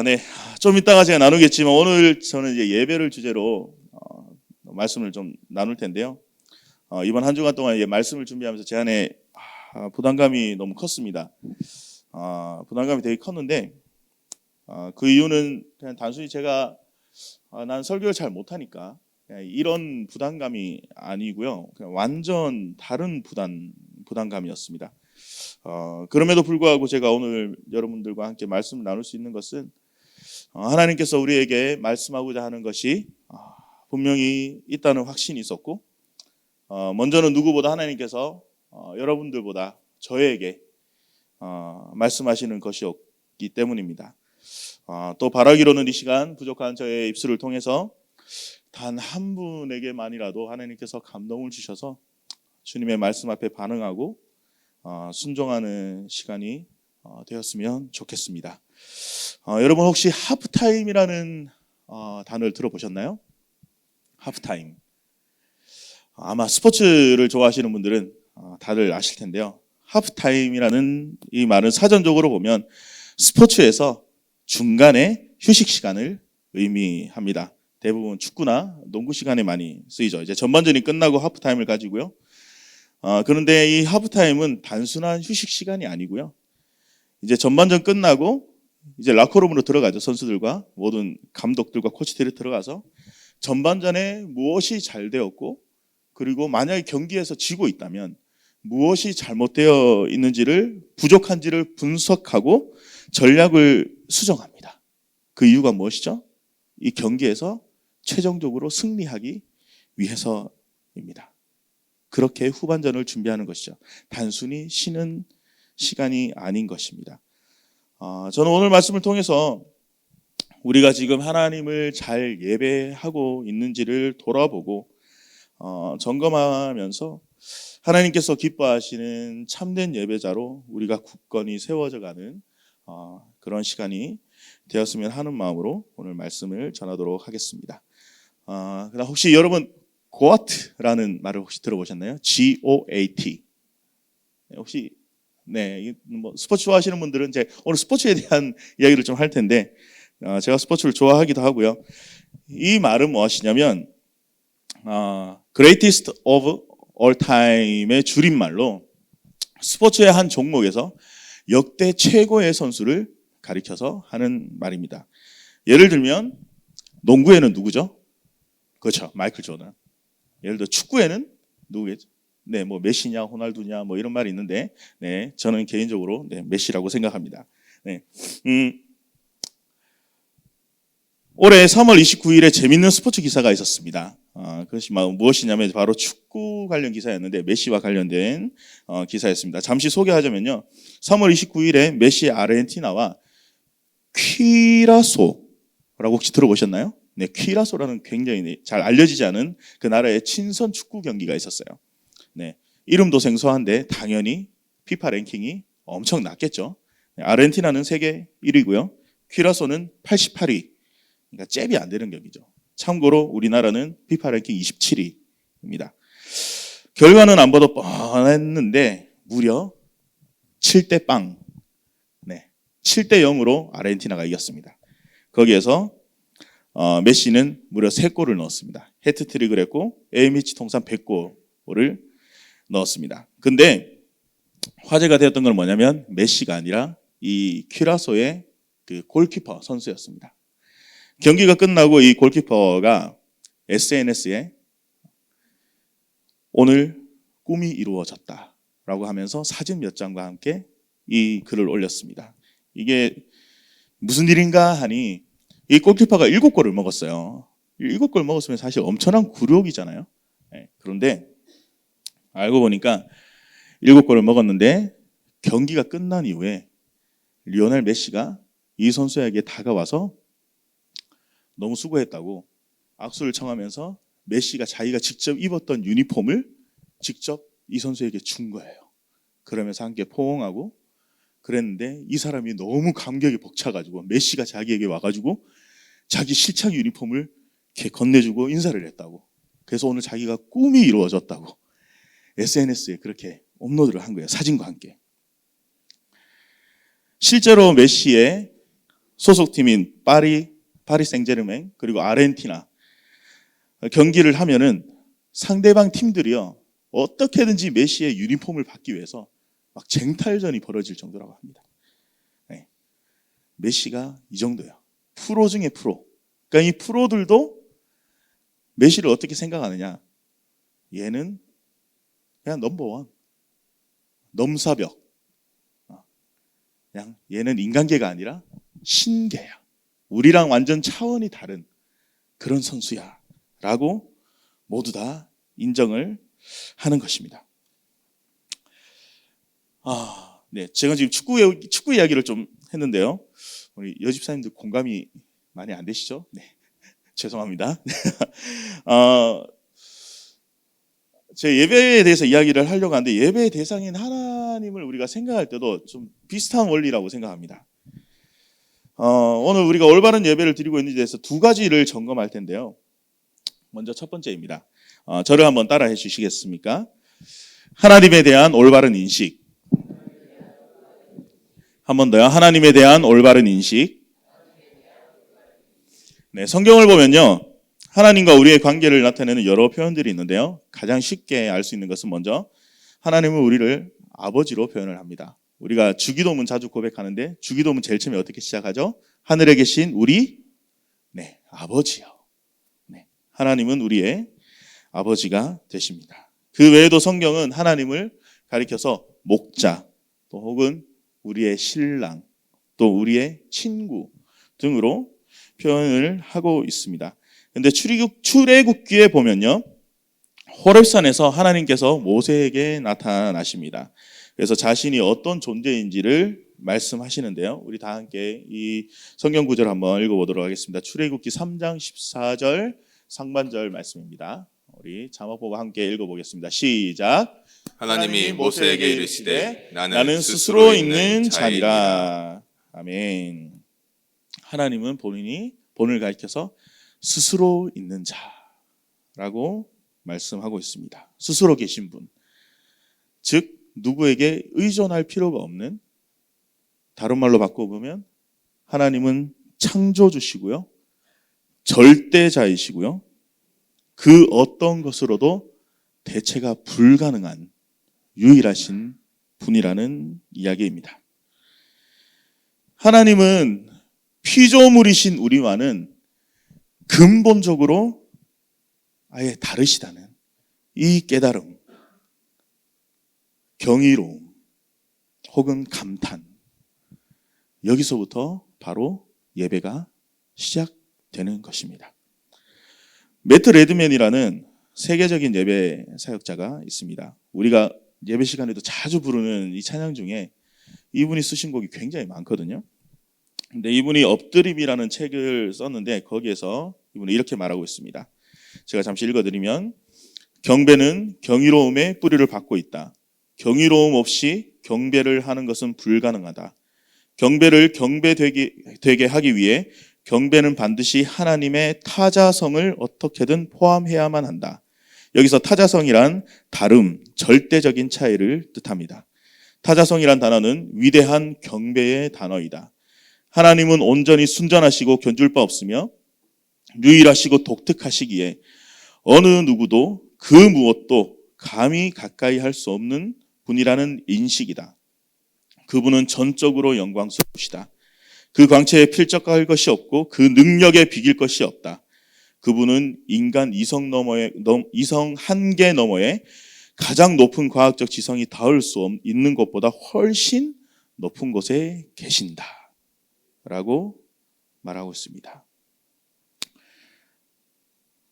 네. 좀 이따가 제가 나누겠지만 오늘 저는 이제 예배를 주제로 말씀을 좀 나눌 텐데요. 이번 한 주간 동안 말씀을 준비하면서 제 안에 부담감이 너무 컸습니다. 부담감이 되게 컸는데 그 이유는 그냥 단순히 제가 난 설교를 잘 못하니까 이런 부담감이 아니고요. 그냥 완전 다른 부담감이었습니다. 그럼에도 불구하고 제가 오늘 여러분들과 함께 말씀을 나눌 수 있는 것은 하나님께서 우리에게 말씀하고자 하는 것이 분명히 있다는 확신이 있었고, 먼저는 누구보다 하나님께서 여러분들보다 저에게 말씀하시는 것이었기 때문입니다. 또 바라기로는 이 시간 부족한 저의 입술을 통해서 단 한 분에게만이라도 하나님께서 감동을 주셔서 주님의 말씀 앞에 반응하고 순종하는 시간이 되었으면 좋겠습니다. 여러분 혹시 하프타임이라는 단어를 들어보셨나요? 하프타임. 아마 스포츠를 좋아하시는 분들은 다들 아실 텐데요. 하프타임이라는 이 말은 사전적으로 보면 스포츠에서 중간에 휴식 시간을 의미합니다. 대부분 축구나 농구 시간에 많이 쓰이죠. 이제 전반전이 끝나고 하프타임을 가지고요. 그런데 이 하프타임은 단순한 휴식 시간이 아니고요. 이제 전반전 끝나고 이제 라커룸으로 들어가죠. 선수들과 모든 감독들과 코치들이 들어가서 전반전에 무엇이 잘 되었고, 그리고 만약에 경기에서 지고 있다면 무엇이 잘못되어 있는지를, 부족한지를 분석하고 전략을 수정합니다. 그 이유가 무엇이죠? 이 경기에서 최종적으로 승리하기 위해서입니다. 그렇게 후반전을 준비하는 것이죠. 단순히 쉬는 시간이 아닌 것입니다. 저는 오늘 말씀을 통해서 우리가 지금 하나님을 잘 예배하고 있는지를 돌아보고 점검하면서 하나님께서 기뻐하시는 참된 예배자로 우리가 굳건히 세워져가는 그런 시간이 되었으면 하는 마음으로 오늘 말씀을 전하도록 하겠습니다. 그다음 혹시 여러분 GOAT라는 말을 혹시 들어보셨나요? GOAT. 혹시 뭐 스포츠 좋아하시는 분들은 이제 오늘 스포츠에 대한 이야기를 좀 할 텐데, 제가 스포츠를 좋아하기도 하고요. 이 말은 무엇이냐면 Greatest of All Time의 줄임말로 스포츠의 한 종목에서 역대 최고의 선수를 가리켜서 하는 말입니다. 예를 들면 농구에는 누구죠? 그렇죠, 마이클 조던. 예를 들어 축구에는 누구겠죠? 뭐 메시냐, 호날두냐, 뭐 이런 말이 있는데, 저는 개인적으로 메시라고 생각합니다. 올해 3월 29일에 재밌는 스포츠 기사가 있었습니다. 그것이 무엇이냐면 바로 축구 관련 기사였는데 메시와 관련된 기사였습니다. 잠시 소개하자면요, 3월 29일에 메시의 아르헨티나와 퀴라소라고 혹시 들어보셨나요? 퀴라소라는 굉장히 잘 알려지지 않은 그 나라의 친선 축구 경기가 있었어요. 이름도 생소한데 당연히 피파 랭킹이 엄청 낮겠죠. 아르헨티나는 세계 1위고요. 퀴라소는 88위. 그러니까 잽이 안 되는 경기죠. 참고로 우리나라는 피파 랭킹 27위입니다. 결과는 안 봐도 뻔했는데 무려 7대 빵. 7대 0으로 아르헨티나가 이겼습니다. 거기에서 메시는 무려 3골을 넣었습니다. 해트트릭을 했고 A매치 통산 100골을 넣었습니다. 근데 화제가 되었던 건 뭐냐면 메시가 아니라 이 퀴라소의 그 골키퍼 선수였습니다. 경기가 끝나고 이 골키퍼가 SNS에 오늘 꿈이 이루어졌다라고 하면서 사진 몇 장과 함께 이 글을 올렸습니다. 이게 무슨 일인가 하니 이 골키퍼가 7골을 먹었어요. 7골 먹었으면 사실 엄청난 굴욕이잖아요. 그런데 알고 보니까 7골을 먹었는데 경기가 끝난 이후에 리오넬 메시가 이 선수에게 다가와서 너무 수고했다고 악수를 청하면서 메시가 자기가 직접 입었던 유니폼을 직접 이 선수에게 준 거예요. 그러면서 함께 포옹하고 그랬는데 이 사람이 너무 감격에 벅차가지고 메시가 자기에게 와가지고 자기 실착 유니폼을 이렇게 건네주고 인사를 했다고. 그래서 오늘 자기가 꿈이 이루어졌다고 SNS에 그렇게 업로드를 한 거예요. 사진과 함께. 실제로 메시의 소속팀인 파리 생제르맹 그리고 아르헨티나 경기를 하면은 상대방 팀들이요 어떻게든지 메시의 유니폼을 받기 위해서 막 쟁탈전이 벌어질 정도라고 합니다. 네. 메시가 이 정도예요. 프로 중에 프로. 그러니까 이 프로들도 메시를 어떻게 생각하느냐? 얘는 그냥 넘버원, 넘사벽. 그냥 얘는 인간계가 아니라 신계야. 우리랑 완전 차원이 다른 그런 선수야. 라고 모두 다 인정을 하는 것입니다. 네. 제가 지금 축구 이야기를 좀 했는데요. 우리 여집사님들 공감이 많이 안 되시죠? 네. 죄송합니다. 제 예배에 대해서 이야기를 하려고 하는데 예배의 대상인 하나님을 우리가 생각할 때도 좀 비슷한 원리라고 생각합니다. 오늘 우리가 올바른 예배를 드리고 있는지에 대해서 두 가지를 점검할 텐데요. 먼저 첫 번째입니다. 저를 한번 따라해 주시겠습니까? 하나님에 대한 올바른 인식. 한 번 더요. 하나님에 대한 올바른 인식. 네, 성경을 보면요. 하나님과 우리의 관계를 나타내는 여러 표현들이 있는데요. 가장 쉽게 알 수 있는 것은 먼저 하나님은 우리를 아버지로 표현을 합니다. 우리가 주기도문 자주 고백하는데 주기도문 제일 처음에 어떻게 시작하죠? 하늘에 계신 우리 아버지요. 네, 하나님은 우리의 아버지가 되십니다. 그 외에도 성경은 하나님을 가리켜서 목자 또 혹은 우리의 신랑 또 우리의 친구 등으로 표현을 하고 있습니다. 그런데 출애굽기에 보면요. 호렙산에서 하나님께서 모세에게 나타나십니다. 그래서 자신이 어떤 존재인지를 말씀하시는데요. 우리 다 함께 이 성경 구절 한번 읽어보도록 하겠습니다. 출애굽기 3장 14절 상반절 말씀입니다. 우리 자막 보고 함께 읽어보겠습니다. 시작. 하나님이 모세에게 이르시되 나는 스스로 있는 자니라. 아멘. 하나님은 본을 가리켜서 스스로 있는 자라고 말씀하고 있습니다. 스스로 계신 분. 즉 누구에게 의존할 필요가 없는, 다른 말로 바꿔보면 하나님은 창조주시고요. 절대자이시고요. 그 어떤 것으로도 대체가 불가능한 유일하신 분이라는 이야기입니다. 하나님은 피조물이신 우리와는 근본적으로 아예 다르시다는 이 깨달음, 경이로움 혹은 감탄, 여기서부터 바로 예배가 시작되는 것입니다. 매트 레드맨이라는 세계적인 예배 사역자가 있습니다. 우리가 예배 시간에도 자주 부르는 이 찬양 중에 이분이 쓰신 곡이 굉장히 많거든요. 근데 이분이 엎드림이라는 책을 썼는데 거기에서 이분은 이렇게 말하고 있습니다. 제가 잠시 읽어드리면, 경배는 경이로움의 뿌리를 받고 있다. 경이로움 없이 경배를 하는 것은 불가능하다. 경배를 경배되게 하기 위해 경배는 반드시 하나님의 타자성을 어떻게든 포함해야만 한다. 여기서 타자성이란 다름, 절대적인 차이를 뜻합니다. 타자성이란 단어는 위대한 경배의 단어이다. 하나님은 온전히 순전하시고 견줄 바 없으며 유일하시고 독특하시기에 어느 누구도 그 무엇도 감히 가까이 할 수 없는 분이라는 인식이다. 그분은 전적으로 영광스러우시다. 그 광채에 필적할 것이 없고 그 능력에 비길 것이 없다. 그분은 인간 이성 한계 너머에 가장 높은 과학적 지성이 닿을 수 있는 것보다 훨씬 높은 곳에 계신다 라고 말하고 있습니다.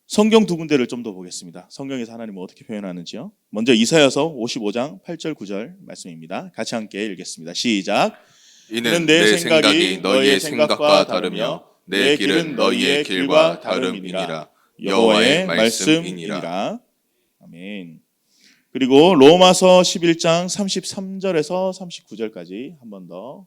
성경 두 군데를 좀 더 보겠습니다. 성경에서 하나님은 어떻게 표현하는지요. 먼저 이사야서 55장 8절 9절 말씀입니다. 같이 함께 읽겠습니다. 시작. 이는 내 생각이 너희의 생각과 다르며 내 길은 너희의 길과 다름이니라. 여호와의 말씀이니라. 아멘. 그리고 로마서 11장 33절에서 39절까지 한 번 더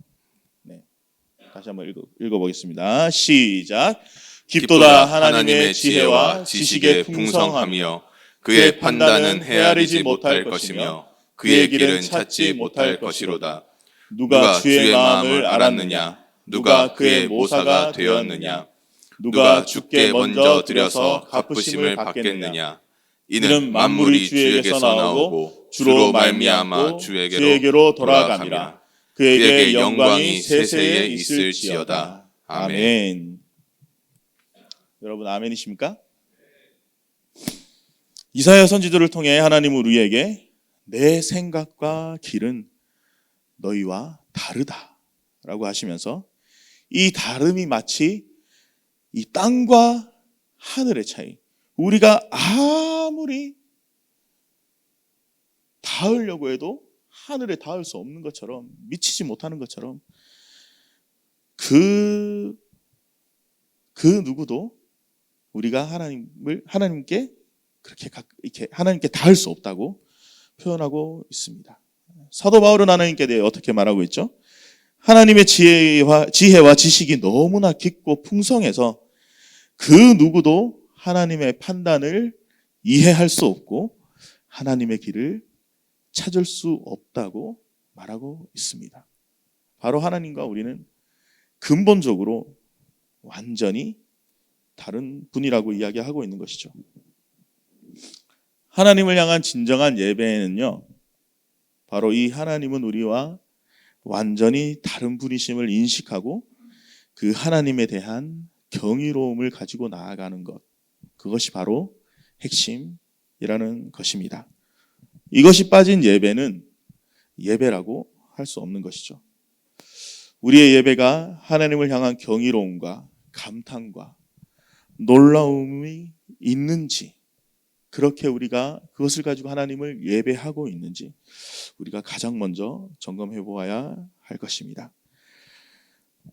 다시 한번 읽어보겠습니다. 시작. 깊도다 하나님의 지혜와 지식의 풍성함이여 그의 판단은 헤아리지 못할 것이며 그의 길은 찾지 못할 것이로다. 누가 주의 마음을 알았느냐. 누가 그의 모사가 되었느냐? 누가 주께 먼저 드려서 갚으심을 받겠느냐? 이는 만물이 주에게서 나오고 주로 말미암아 주에게로 돌아감이라. 그에게 영광이 세세에 있을지어다. 아멘. 여러분 아멘이십니까? 이사야 선지자를 통해 하나님은 우리에게 내 생각과 길은 너희와 다르다라고 하시면서 이 다름이 마치 이 땅과 하늘의 차이, 우리가 아무리 닿으려고 해도 하늘에 닿을 수 없는 것처럼, 미치지 못하는 것처럼 그 누구도 우리가 하나님께 그렇게 이렇게 하나님께 닿을 수 없다고 표현하고 있습니다. 사도 바울은 하나님께 대해 어떻게 말하고 있죠? 하나님의 지혜와 지식이 너무나 깊고 풍성해서 그 누구도 하나님의 판단을 이해할 수 없고 하나님의 길을 찾을 수 없다고 말하고 있습니다. 바로 하나님과 우리는 근본적으로 완전히 다른 분이라고 이야기하고 있는 것이죠. 하나님을 향한 진정한 예배는요, 바로 이 하나님은 우리와 완전히 다른 분이심을 인식하고 그 하나님에 대한 경이로움을 가지고 나아가는 것, 그것이 바로 핵심이라는 것입니다. 이것이 빠진 예배는 예배라고 할 수 없는 것이죠. 우리의 예배가 하나님을 향한 경이로움과 감탄과 놀라움이 있는지, 그렇게 우리가 그것을 가지고 하나님을 예배하고 있는지 우리가 가장 먼저 점검해 보아야 할 것입니다.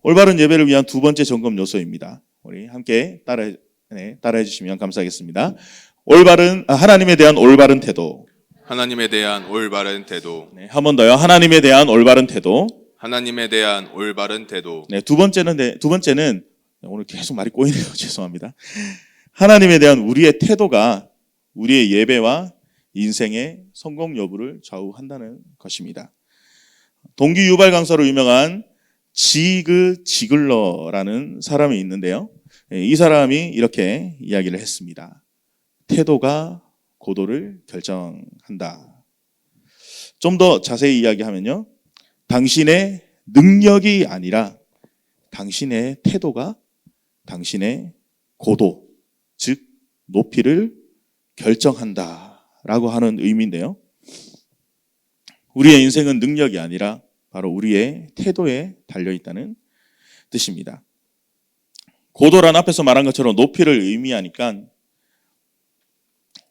올바른 예배를 위한 두 번째 점검 요소입니다. 우리 함께 따라해 주시면 감사하겠습니다. 하나님에 대한 올바른 태도. 하나님에 대한 올바른 태도. 네, 한 번 더요. 하나님에 대한 올바른 태도. 하나님에 대한 올바른 태도. 네, 두 번째는 오늘 계속 말이 꼬이네요. 죄송합니다. 하나님에 대한 우리의 태도가 우리의 예배와 인생의 성공 여부를 좌우한다는 것입니다. 동기 유발 강사로 유명한 지그 지글러라는 사람이 있는데요. 이 사람이 이렇게 이야기를 했습니다. 태도가 고도를 결정한다. 좀 더 자세히 이야기하면요, 당신의 능력이 아니라 당신의 태도가 당신의 고도, 즉 높이를 결정한다라고 하는 의미인데요. 우리의 인생은 능력이 아니라 바로 우리의 태도에 달려있다는 뜻입니다. 고도란 앞에서 말한 것처럼 높이를 의미하니까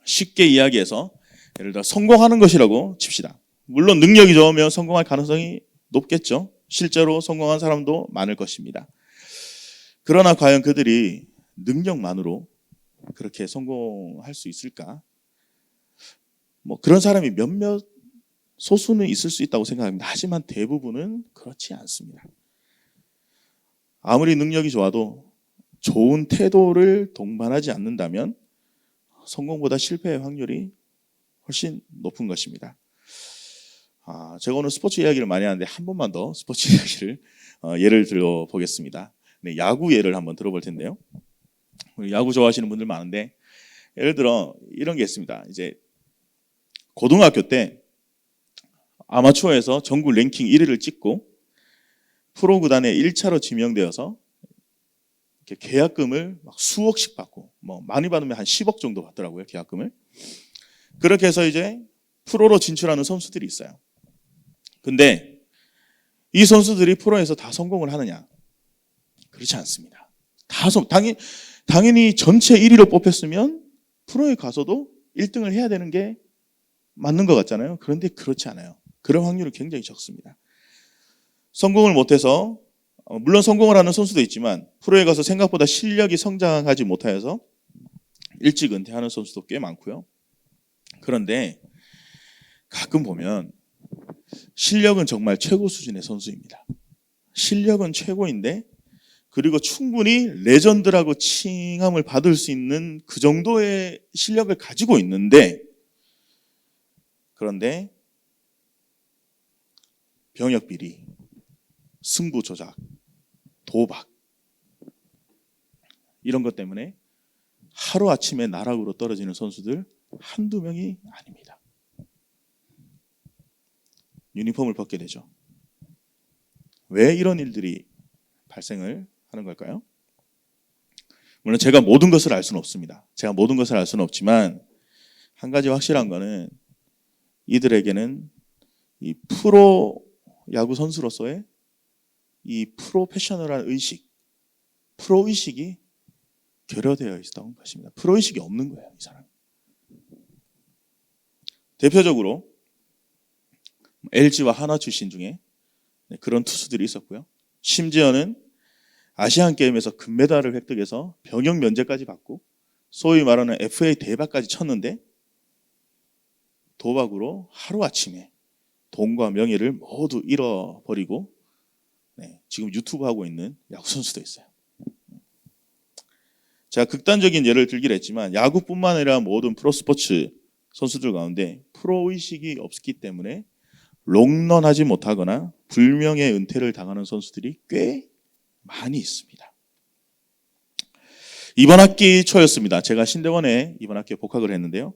쉽게 이야기해서 예를 들어 성공하는 것이라고 칩시다. 물론 능력이 좋으면 성공할 가능성이 높겠죠. 실제로 성공한 사람도 많을 것입니다. 그러나 과연 그들이 능력만으로 그렇게 성공할 수 있을까? 그런 사람이 몇몇 소수는 있을 수 있다고 생각합니다. 하지만 대부분은 그렇지 않습니다. 아무리 능력이 좋아도 좋은 태도를 동반하지 않는다면 성공보다 실패의 확률이 훨씬 높은 것입니다. 제가 오늘 스포츠 이야기를 많이 하는데 한 번만 더 스포츠 이야기를 예를 들어 보겠습니다. 네, 야구 예를 한번 들어볼 텐데요. 야구 좋아하시는 분들 많은데 예를 들어 이런 게 있습니다. 이제 고등학교 때 아마추어에서 전국 랭킹 1위를 찍고 프로 구단에 1차로 지명되어서 이렇게 계약금을 막 수억씩 받고 많이 받으면 한 10억 정도 받더라고요, 계약금을. 그렇게 해서 이제 프로로 진출하는 선수들이 있어요. 근데 이 선수들이 프로에서 다 성공을 하느냐? 그렇지 않습니다. 당연히 전체 1위로 뽑혔으면 프로에 가서도 1등을 해야 되는 게 맞는 것 같잖아요. 그런데 그렇지 않아요. 그런 확률은 굉장히 적습니다. 성공을 못해서, 물론 성공을 하는 선수도 있지만 프로에 가서 생각보다 실력이 성장하지 못하여서 일찍 은퇴하는 선수도 꽤 많고요. 그런데 가끔 보면 실력은 정말 최고 수준의 선수입니다. 실력은 최고인데 그리고 충분히 레전드라고 칭함을 받을 수 있는 그 정도의 실력을 가지고 있는데, 그런데 병역 비리, 승부 조작, 도박 이런 것 때문에 하루아침에 나락으로 떨어지는 선수들 한두 명이 아닙니다. 유니폼을 벗게 되죠. 왜 이런 일들이 발생을 하는 걸까요? 물론 제가 모든 것을 알 수는 없습니다. 제가 모든 것을 알 수는 없지만 한 가지 확실한 거는 이들에게는 이 프로 야구 선수로서의 이 프로페셔널한 의식, 프로 의식이 결여되어 있었던 것입니다. 프로 의식이 없는 거예요, 이 사람. 대표적으로 LG와 하나 출신 중에 그런 투수들이 있었고요. 심지어는 아시안 게임에서 금메달을 획득해서 병역 면제까지 받고 소위 말하는 FA 대박까지 쳤는데 도박으로 하루아침에 돈과 명예를 모두 잃어버리고 지금 유튜브 하고 있는 야구 선수도 있어요. 제가 극단적인 예를 들긴 했지만 야구뿐만 아니라 모든 프로스포츠 선수들 가운데 프로의식이 없기 때문에 롱런하지 못하거나 불명예 은퇴를 당하는 선수들이 꽤 많이 있습니다. 이번 학기 초였습니다. 제가 신대원에 이번 학기에 복학을 했는데요.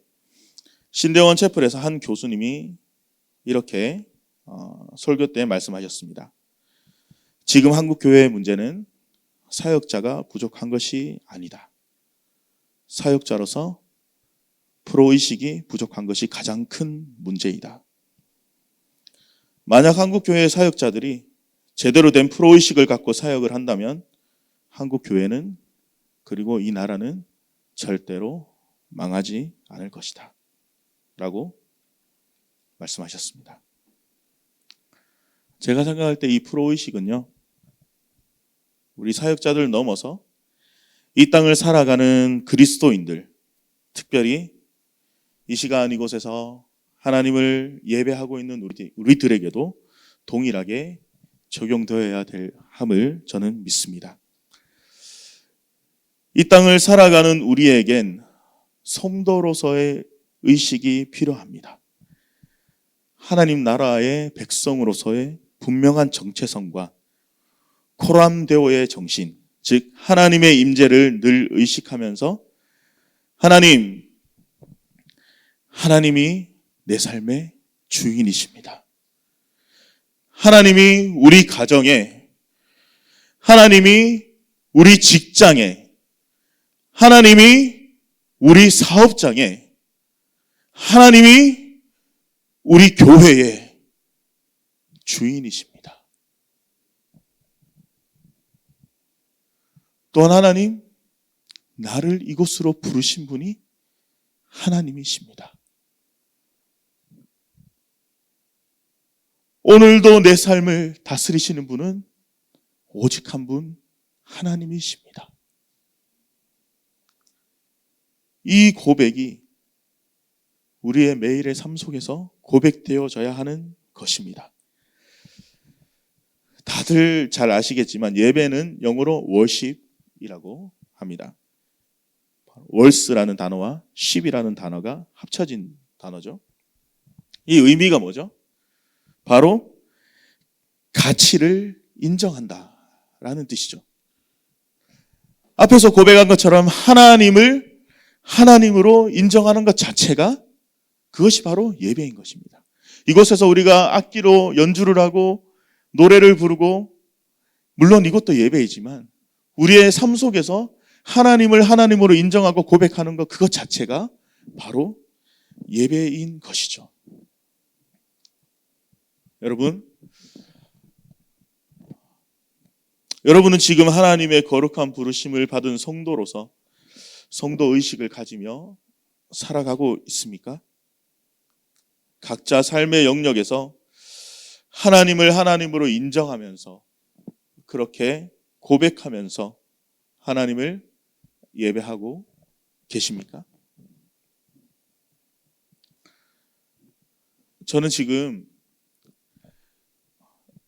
신대원 채플에서 한 교수님이 이렇게 설교 때 말씀하셨습니다. 지금 한국 교회의 문제는 사역자가 부족한 것이 아니다. 사역자로서 프로의식이 부족한 것이 가장 큰 문제이다. 만약 한국 교회의 사역자들이 제대로 된 프로의식을 갖고 사역을 한다면 한국 교회는 그리고 이 나라는 절대로 망하지 않을 것이다. 라고 말씀하셨습니다. 제가 생각할 때 이 프로의식은요, 우리 사역자들 넘어서 이 땅을 살아가는 그리스도인들, 특별히 이 시간 이곳에서 하나님을 예배하고 있는 우리들에게도 동일하게 적용되어야 될 함을 저는 믿습니다. 이 땅을 살아가는 우리에겐 성도로서의 의식이 필요합니다. 하나님 나라의 백성으로서의 분명한 정체성과 코람데오의 정신, 즉 하나님의 임재를 늘 의식하면서 하나님이 내 삶의 주인이십니다. 하나님이 우리 가정에, 하나님이 우리 직장에, 하나님이 우리 사업장에, 하나님이 우리 교회의 주인이십니다. 또한 하나님, 나를 이곳으로 부르신 분이 하나님이십니다. 오늘도 내 삶을 다스리시는 분은 오직 한 분, 하나님이십니다. 이 고백이 우리의 매일의 삶 속에서 고백되어져야 하는 것입니다. 다들 잘 아시겠지만 예배는 영어로 worship이라고 합니다. 월스라는 단어와 ship이라는 단어가 합쳐진 단어죠. 이 의미가 뭐죠? 바로 가치를 인정한다라는 뜻이죠. 앞에서 고백한 것처럼 하나님을 하나님으로 인정하는 것 자체가 그것이 바로 예배인 것입니다. 이곳에서 우리가 악기로 연주를 하고 노래를 부르고 물론 이것도 예배이지만 우리의 삶 속에서 하나님을 하나님으로 인정하고 고백하는 것 그것 자체가 바로 예배인 것이죠. 여러분은 지금 하나님의 거룩한 부르심을 받은 성도로서 성도 의식을 가지며 살아가고 있습니까? 각자 삶의 영역에서 하나님을 하나님으로 인정하면서 그렇게 고백하면서 하나님을 예배하고 계십니까? 저는 지금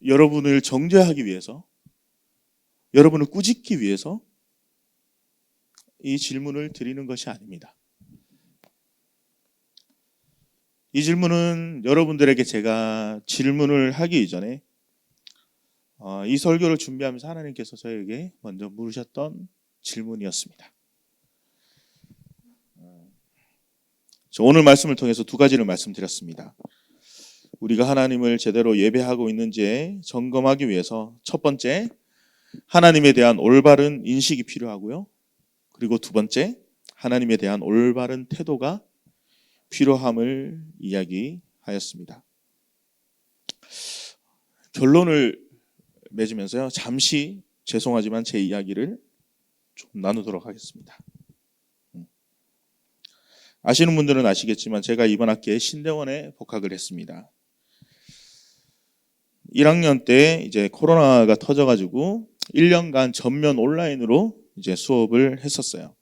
여러분을 정죄하기 위해서, 여러분을 꾸짖기 위해서 이 질문을 드리는 것이 아닙니다. 이 질문은 여러분들에게 제가 질문을 하기 이전에 이 설교를 준비하면서 하나님께서 저에게 먼저 물으셨던 질문이었습니다. 오늘 말씀을 통해서 두 가지를 말씀드렸습니다. 우리가 하나님을 제대로 예배하고 있는지 점검하기 위해서 첫 번째, 하나님에 대한 올바른 인식이 필요하고요. 그리고 두 번째, 하나님에 대한 올바른 태도가 필요함을 이야기하였습니다. 결론을 맺으면서요, 잠시 죄송하지만 제 이야기를 좀 나누도록 하겠습니다. 아시는 분들은 아시겠지만 제가 이번 학기에 신대원에 복학을 했습니다. 1학년 때 이제 코로나가 터져가지고 1년간 전면 온라인으로 이제 수업을 했었어요.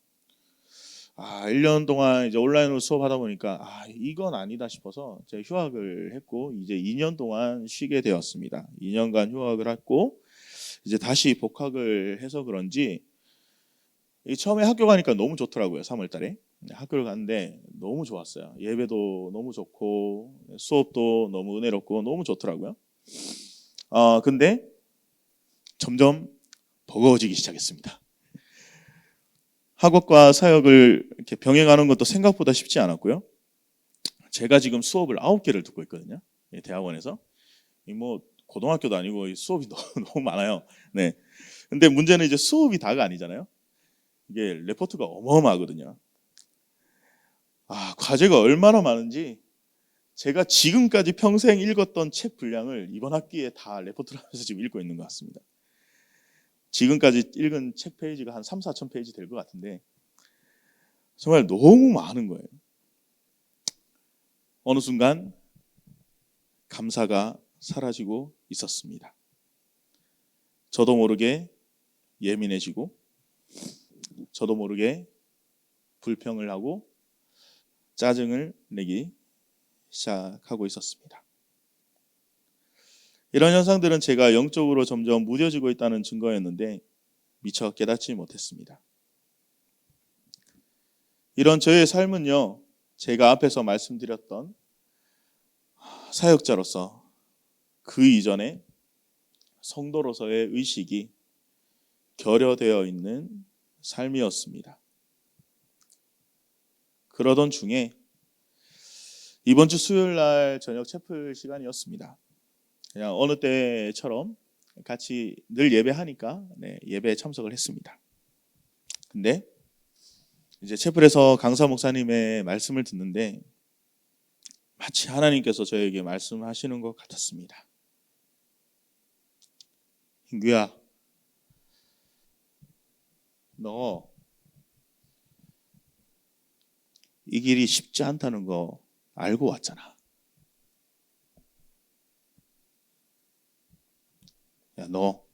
1년 동안 이제 온라인으로 수업하다 보니까 이건 아니다 싶어서 제가 휴학을 했고 이제 2년 동안 쉬게 되었습니다. 2년간 휴학을 했고 이제 다시 복학을 해서 그런지 처음에 학교 가니까 너무 좋더라고요. 3월 달에 학교를 갔는데 너무 좋았어요. 예배도 너무 좋고 수업도 너무 은혜롭고 너무 좋더라고요. 근데 점점 버거워지기 시작했습니다. 학업과 사역을 이렇게 병행하는 것도 생각보다 쉽지 않았고요. 제가 지금 수업을 9개를 듣고 있거든요. 대학원에서. 뭐 고등학교도 아니고 수업이 너무 많아요. 네. 근데 문제는 이제 수업이 다가 아니잖아요. 이게 레포트가 어마어마하거든요. 과제가 얼마나 많은지 제가 지금까지 평생 읽었던 책 분량을 이번 학기에 다 레포트를 하면서 지금 읽고 있는 것 같습니다. 지금까지 읽은 책 페이지가 한 3, 4천 페이지 될 것 같은데 정말 너무 많은 거예요. 어느 순간 감사가 사라지고 있었습니다. 저도 모르게 예민해지고 저도 모르게 불평을 하고 짜증을 내기 시작하고 있었습니다. 이런 현상들은 제가 영적으로 점점 무뎌지고 있다는 증거였는데 미처 깨닫지 못했습니다. 이런 저의 삶은요, 제가 앞에서 말씀드렸던 사역자로서 그 이전에 성도로서의 의식이 결여되어 있는 삶이었습니다. 그러던 중에 이번 주 수요일 날 저녁 채플 시간이었습니다. 그냥 어느 때처럼 같이 늘 예배하니까 예배에 참석을 했습니다. 근데 이제 채플에서 강사 목사님의 말씀을 듣는데 마치 하나님께서 저에게 말씀하시는 것 같았습니다. hingu야, 너 이 길이 쉽지 않다는 거 알고 왔잖아. 야, 너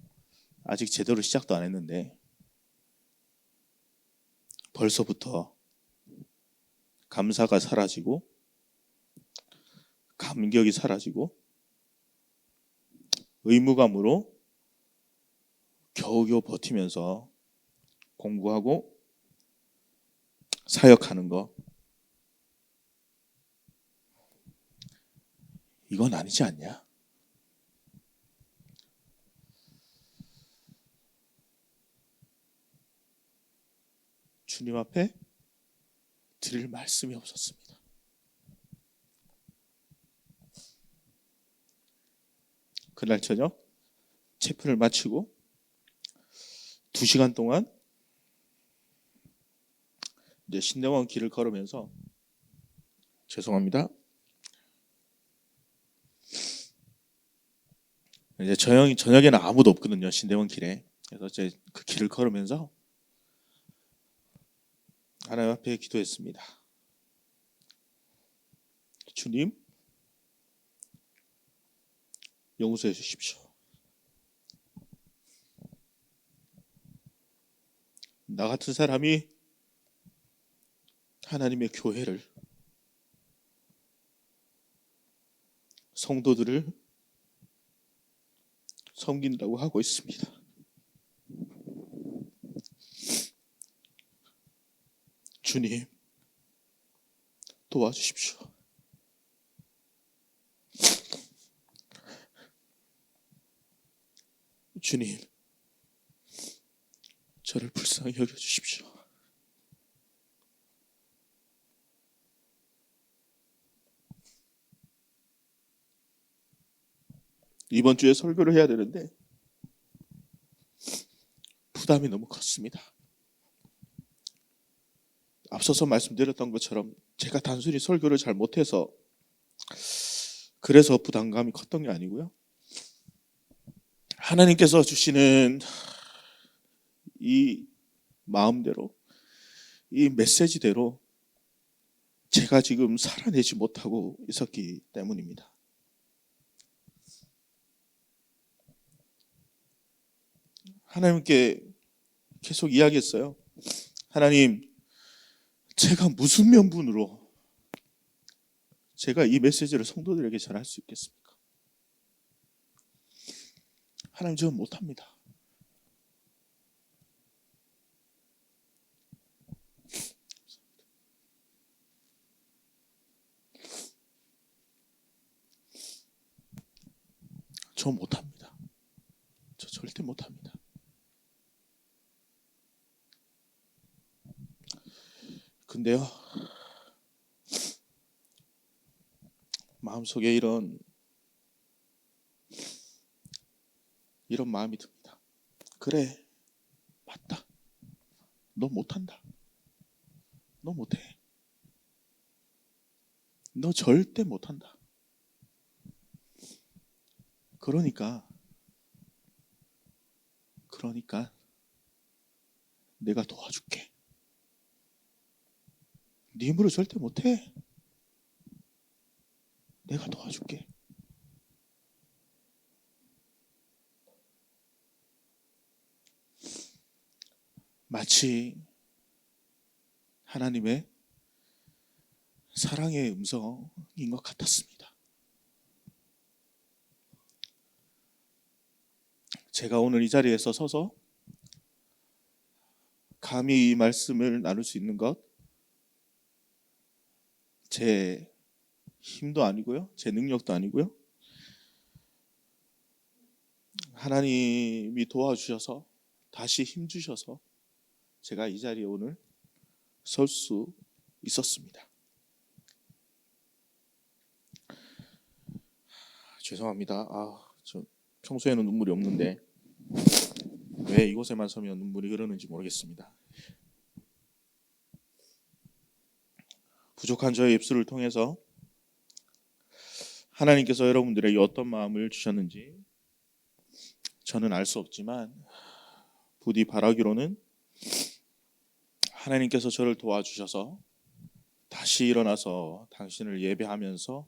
아직 제대로 시작도 안 했는데 벌써부터 감사가 사라지고 감격이 사라지고 의무감으로 겨우겨우 버티면서 공부하고 사역하는 거, 이건 아니지 않냐? 주님 앞에 드릴 말씀이 없었습니다. 그날 저녁 채플을 마치고 2시간 동안 이제 신대원 길을 걸으면서 죄송합니다. 이제 저녁에는 아무도 없거든요. 신대원 길에. 그래서 이제 그 길을 걸으면서 하나님 앞에 기도했습니다. 주님, 용서해 주십시오. 나 같은 사람이 하나님의 교회를, 성도들을 섬긴다고 하고 있습니다. 주님, 도와주십시오. 주님, 저를 불쌍히 여겨주십시오. 이번 주에 설교를 해야 되는데 부담이 너무 컸습니다. 앞서서 말씀드렸던 것처럼 제가 단순히 설교를 잘 못해서 그래서 부담감이 컸던 게 아니고요. 하나님께서 주시는 이 마음대로, 이 메시지대로 제가 지금 살아내지 못하고 있었기 때문입니다. 하나님께 계속 이야기했어요. 하나님, 제가 무슨 명분으로 제가 이 메시지를 성도들에게 전할 수 있겠습니까? 하나님, 저는 못합니다. 저 못합니다. 저 절대 못합니다. 근데요, 마음속에 이런 마음이 듭니다. 그래, 맞다. 너 못한다. 너 못해. 너 절대 못한다. 그러니까 내가 도와줄게. 네 힘으로 절대 못해. 내가 도와줄게. 마치 하나님의 사랑의 음성인 것 같았습니다. 제가 오늘 이 자리에서 서서 감히 이 말씀을 나눌 수 있는 것, 제 힘도 아니고요, 제 능력도 아니고요, 하나님이 도와주셔서 다시 힘 주셔서 제가 이 자리에 오늘 설 수 있었습니다. 죄송합니다. 저 평소에는 눈물이 없는데 왜 이곳에만 서면 눈물이 흐르는지 모르겠습니다. 부족한 저의 입술을 통해서 하나님께서 여러분들에게 어떤 마음을 주셨는지 저는 알 수 없지만 부디 바라기로는 하나님께서 저를 도와주셔서 다시 일어나서 당신을 예배하면서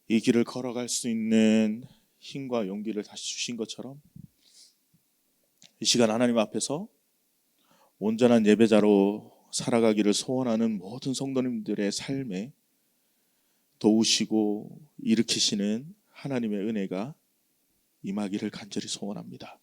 이 길을 걸어갈 수 있는 힘과 용기를 다시 주신 것처럼 이 시간 하나님 앞에서 온전한 예배자로 살아가기를 소원하는 모든 성도님들의 삶에 도우시고 일으키시는 하나님의 은혜가 임하기를 간절히 소원합니다.